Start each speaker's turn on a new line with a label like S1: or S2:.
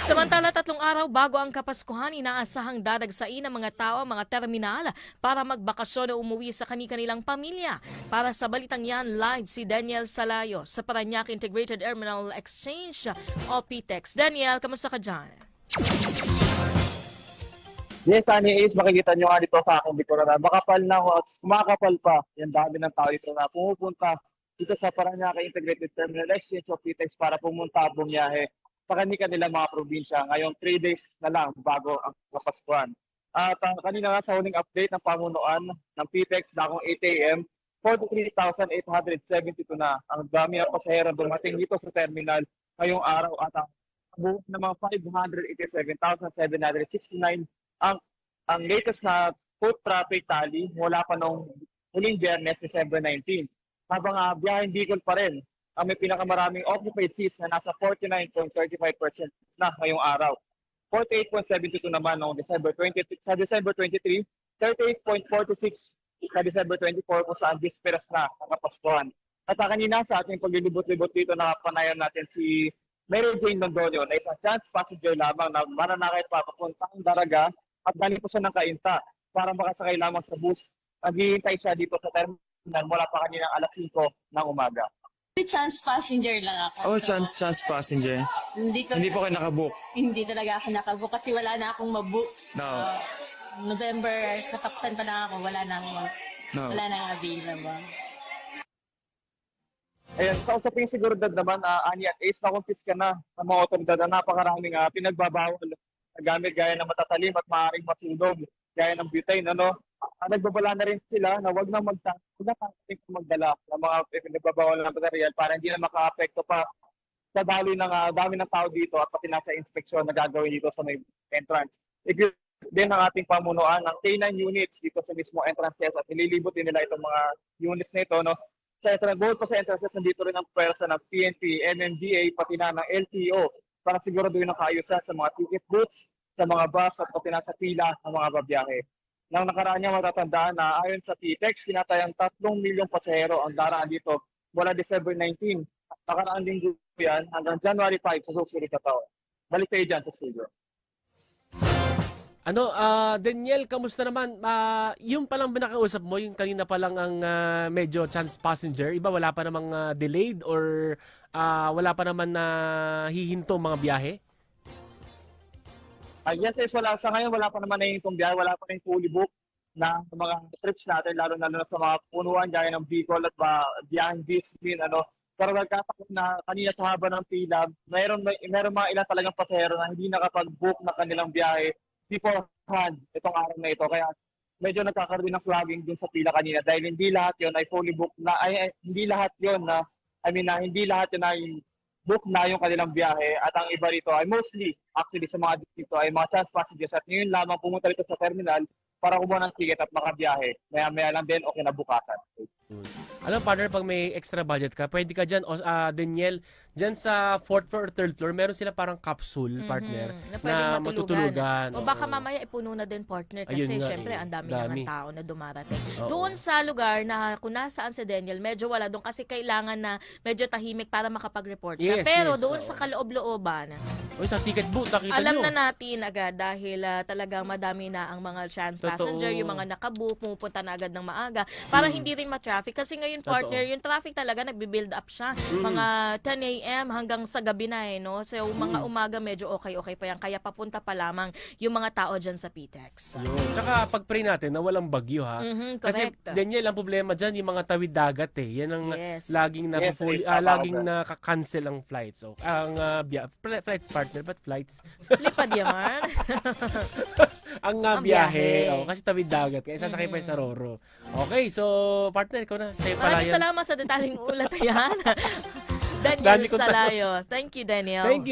S1: Samantala, 3 araw bago ang Kapaskuhan, inaasahang dadagsain ng mga tao ang mga terminal para magbakasyon o umuwi sa kani-kanilang pamilya. Para sa balitang yan, live si Daniel Salayo sa Parañaque Integrated Terminal Exchange o PTEX. Daniel, kamusta ka dyan?
S2: Yes, Sunny Ace, makikita nyo nga dito sa aking likuran na makapal na ako at kumakapal pa. Yan dami ng tao dito na pumupunta dito sa Parañaque Integrated Terminal Exchange o PTEX para pumunta at bumiyahe sa kanilang mga probinsya. Ngayong 3 days na lang bago ang Kapaskuhan. At kanina nga sa huling update ng pamunuan ng PTEX na akong 8 a.m., 43,872 na ang dami ng pasahero dumating dito sa terminal ngayong araw at ang buong ng mga 587,769 ang latest na foot traffic tally mula pa nung huling Biyernes, December 19. Habang biyaheng Bicol pa rin, ang may pinakamaraming occupied seats na nasa 49.35% na ngayong araw. 48.72 naman noong December 20, sa December 23, 38.46 sa December 24 kung saan disperas na ang Kapaskuhan. At kanina sa ating paglilibot-libot dito na panayan natin si Mary Jane Londoño na isang chance passenger lamang na mananakay pa papuntang Daraga at galing po siya ng Cainta para makasakay lamang sa bus. Naghihintay siya dito sa terminal mula pa kaninang alas 5 ng umaga.
S3: Chance passenger lang ako.
S4: Oh, chance passenger.
S3: Hindi
S4: Po kayo nakabook.
S3: Hindi talaga ako nakabook kasi wala na akong mabook.
S4: No.
S3: November, katapsan pa lang ako, wala nang available.
S2: Ayan, sa usaping seguridad naman, Ani at Ace, nakumpis ka na ng mga otoridad na napakaraming pinagbabawal na gamit gaya ng matatalim at maaaring masunog, gaya ng butane, ano. Nagbabala na rin sila na huwag na magdala ng mga pinagbabawal na material para hindi na maka-apekto pa sa dami ng tao dito at pati nasa inspeksyon na gagawin dito sa may entrance. Equip din ang ating pamunuan ng K9 units dito sa mismo entrances at nililibot din nila itong mga units na ito, no. Sa entrance, bukod pa sa entrances, nandito rin ang pwersa ng PNP, MMDA, pati na ng LTO para siguraduhin ang kaayusan sa mga ticket booths, sa mga bus at pati na sa pila ng mga babiyahe. Nang nakaraan niya matatandaan na ayon sa PTEX, tinatayang 3 milyong pasahero ang daraan dito mula December 19. Nakaraan linggo yan hanggang January 5 sa susunod na taon. Balik kayo dyan sa studio.
S5: Daniel, kamusta naman? Yung palang binakausap mo, yung kanina pa lang ang medyo chance passenger, iba wala pa namang delayed or wala pa naman na hihinto mga biyahe?
S2: Yes, sa ngayon wala pa naman na yung biyahe, wala pa rin fully book na mga trips natin, lalo na sa mga punuan gaya ng Bicol at biyaheng Disney, ano. Pero nagkataon na kanina sa haba ng pila, mayroon mga ilan talagang pasahero na hindi nakapag-book na kanilang biyahe beforehand itong araw na ito. Kaya medyo nagkakaroon ng flagging dun sa pila kanina dahil hindi lahat yon ay fully booked na, hindi lahat yon na ay book na yung kanilang biyahe at ang iba rito ay mostly actually sa mga dito ay mga chance passengers at ngayon lamang pumunta rito sa terminal para kumuha ng ticket at makabiyahe. Maya lang din o kinabukasan.
S5: Alam partner, pag may extra budget ka, pwede ka dyan, Daniel, dyan sa 4th floor or 3rd floor, meron sila parang capsule, partner, na matutulugan.
S1: O baka mamaya ipuno na din, partner, kasi
S5: Ayun nga,
S1: syempre ang dami ng tao na dumarating.
S5: Oo.
S1: Doon sa lugar na kung nasaan si Daniel, medyo wala doon kasi kailangan na medyo tahimik para makapag-report siya.
S5: Yes,
S1: Pero
S5: yes,
S1: doon
S5: oo.
S1: sa kaloob-looban,
S5: Sa ticket booth, nakita
S1: alam
S5: nyo.
S1: na natin agad dahil talagang madami na ang mga chance
S5: Totoo.
S1: passenger, yung mga nakabook, pumupunta na agad ng maaga para hindi rin ma-traffic. Kasi ngayon, partner, yung traffic talaga nagbi-build up siya. Mga 10 a.m. hanggang sa gabi na no. So, mga umaga medyo okay pa yan. Kaya papunta pa lamang yung mga tao dyan sa PTEX.
S5: Yun. Tsaka pag-pray natin na walang bagyo ha. Kasi
S1: Correct.
S5: Daniel, ang problema dyan, yung mga tawid dagat Yan ang
S1: Yes.
S5: laging na
S2: Yes,
S5: laging
S2: tama
S5: naka-cancel ang flights. So, ang flights partner, but flights.
S1: Lipad yaman.
S5: ang
S1: Ang
S5: biyahe.
S1: biyahe.
S5: Kasi tawid dagat. Kaya sasakay pa sa Roro. Okay, so partner, ikaw na. Sa'yo pala
S1: Maraming
S5: yan.
S1: salamat sa detaling ulat yan.
S5: Dami
S1: Daniel
S5: kong tanong.
S1: Salayo. Thank you, Daniel.
S5: Thank you.